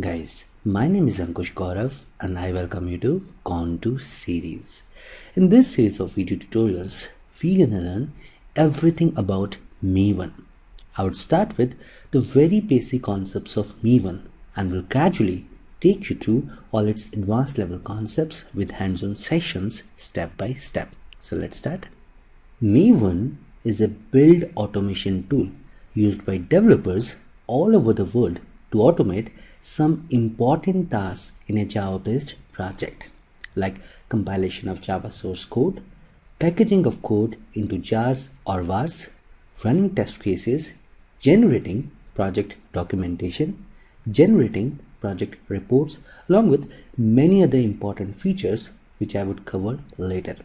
Guys, my name is Ankush Gaurav and I welcome you to Contour series. In this series of video tutorials, we're gonna learn everything about Maven. I would start with the very basic concepts of Maven and will gradually take you through all its advanced level concepts with hands-on sessions step by step. So let's start. Maven is a build automation tool used by developers all over the world to automate some important tasks in a Java-based project, like compilation of Java source code, packaging of code into jars or vars, running test cases, generating project documentation, generating project reports, along with many other important features which I would cover later.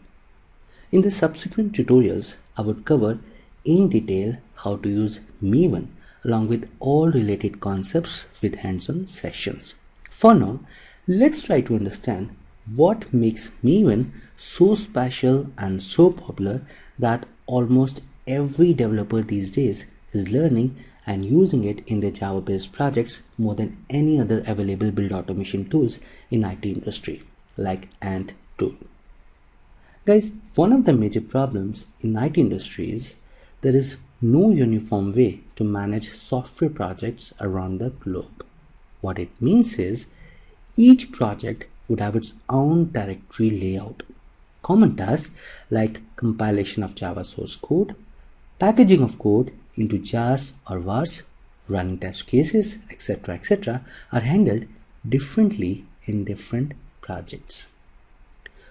In the subsequent tutorials, I would cover in detail how to use Maven along with all related concepts with hands-on sessions. For now, let's try to understand what makes Maven so special and so popular that almost every developer these days is learning and using it in their Java-based projects more than any other available build automation tools in IT industry, like Ant tool. Guys, one of the major problems in IT industry is there is no uniform way to manage software projects around the globe. What it means is each project would have its own directory layout. Common tasks like compilation of Java source code, packaging of code into jars or vars, running test cases, etc. are handled differently in different projects.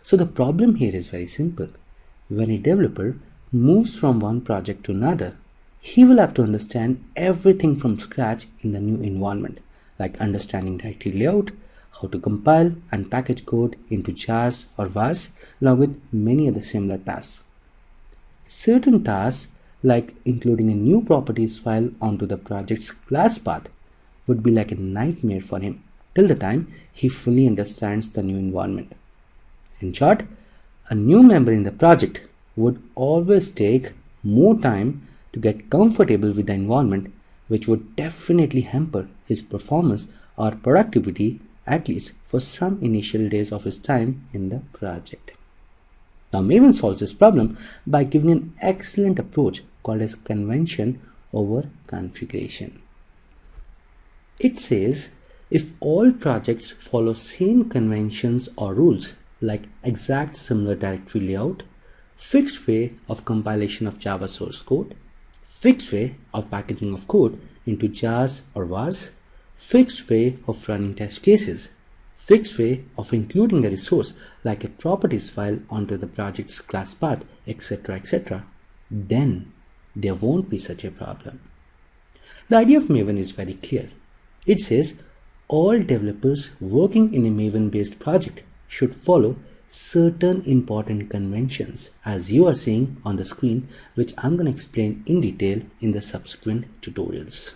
So the problem here is very simple. When a developer moves from one project to another, he will have to understand everything from scratch in the new environment, like understanding directory layout, how to compile and package code into jars or vars, along with many other similar tasks. Certain tasks, like including a new properties file onto the project's class path, would be like a nightmare for him till the time he fully understands the new environment. In short, a new member in the project would always take more time to get comfortable with the environment, which would definitely hamper his performance or productivity, at least for some initial days of his time in the project. Now Maven solves this problem by giving an excellent approach called as convention over configuration. It says if all projects follow same conventions or rules like exact similar directory layout, fixed way of compilation of Java source code, fixed way of packaging of code into jars or vars, fixed way of running test cases, fixed way of including a resource like a properties file onto the project's class path, etc., then there won't be such a problem. The idea of Maven is very clear. It says all developers working in a Maven-based project should follow certain important conventions, as you are seeing on the screen, which I'm going to explain in detail in the subsequent tutorials.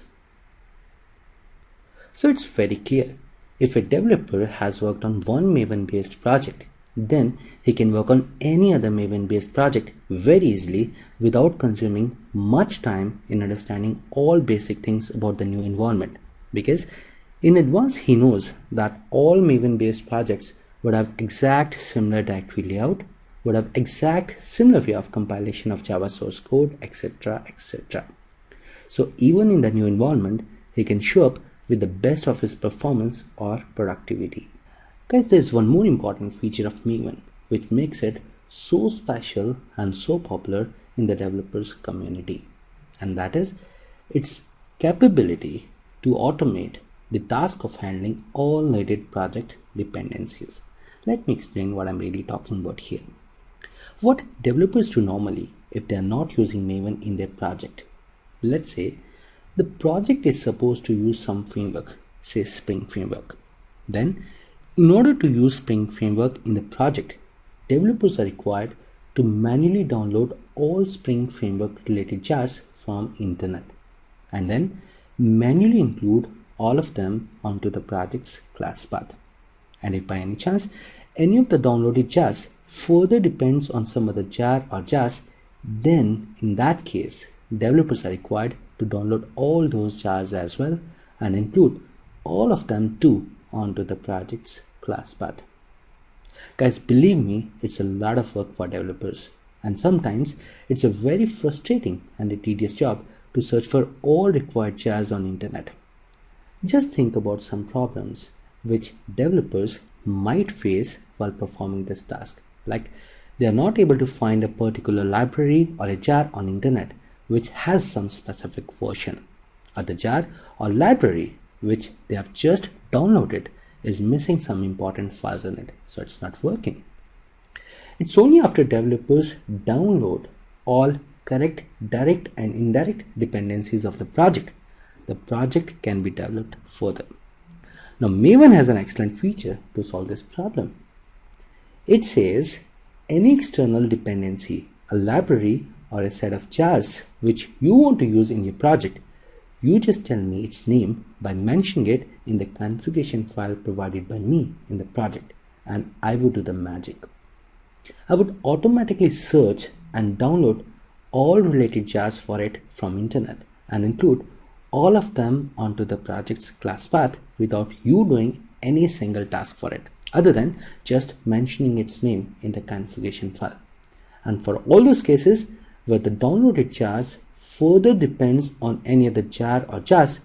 So it's very clear. If a developer has worked on one Maven-based project, then he can work on any other Maven-based project very easily without consuming much time in understanding all basic things about the new environment, because in advance he knows that all Maven-based projects would have exact similar directory layout, would have exact similar way of compilation of Java source code, etc. So even in the new environment, he can show up with the best of his performance or productivity. Guys, there's one more important feature of Maven which makes it so special and so popular in the developers community, and that is its capability to automate the task of handling all needed project dependencies. Let me explain what I'm really talking about here. What developers do normally if they are not using Maven in their project. Let's say the project is supposed to use some framework, say Spring framework. Then, in order to use Spring framework in the project, developers are required to manually download all Spring framework related jars from internet and then manually include all of them onto the project's class path. And if by any chance any of the downloaded jars further depends on some other jar or jars, then in that case developers are required to download all those jars as well and include all of them too onto the project's class path. Guys, believe me, it's a lot of work for developers, and sometimes it's a very frustrating and a tedious job to search for all required jars on internet. Just think about some problems which developers might face while performing this task, like they are not able to find a particular library or a jar on internet which has some specific version, or the jar or library which they have just downloaded is missing some important files in it, so it's not working. It's only after developers download all correct direct and indirect dependencies of the project can be developed further. Now Maven has an excellent feature to solve this problem. It says any external dependency, a library or a set of jars which you want to use in your project, you just tell me its name by mentioning it in the configuration file provided by me in the project, and I would do the magic. I would automatically search and download all related jars for it from internet and include all of them onto the project's class path without you doing any single task for it, other than just mentioning its name in the configuration file. And for all those cases where the downloaded jars further depends on any other jar or jars,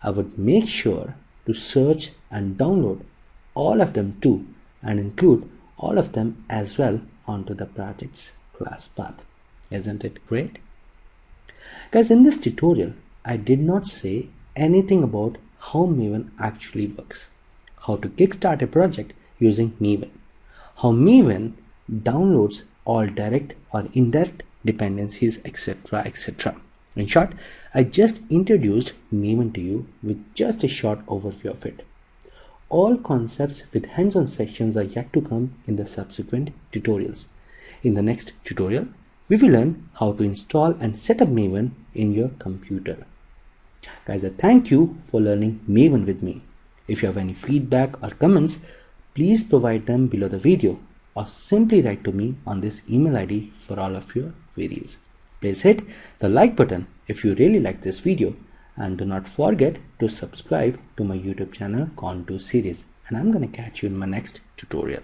I would make sure to search and download all of them too and include all of them as well onto the project's class path. Isn't it great? Guys, in this tutorial, I did not say anything about how Maven actually works, how to kickstart a project using Maven, how Maven downloads all direct or indirect dependencies, etc. etc. In short, I just introduced Maven to you with just a short overview of it. All concepts with hands-on sections are yet to come in the subsequent tutorials. In the next tutorial, we will learn how to install and set up Maven in your computer. Guys, I thank you for learning Maven with me. If you have any feedback or comments, please provide them below the video or simply write to me on this email ID for all of your queries. Please hit the like button if you really like this video, and do not forget to subscribe to my YouTube channel Contour Series, and I'm gonna catch you in my next tutorial.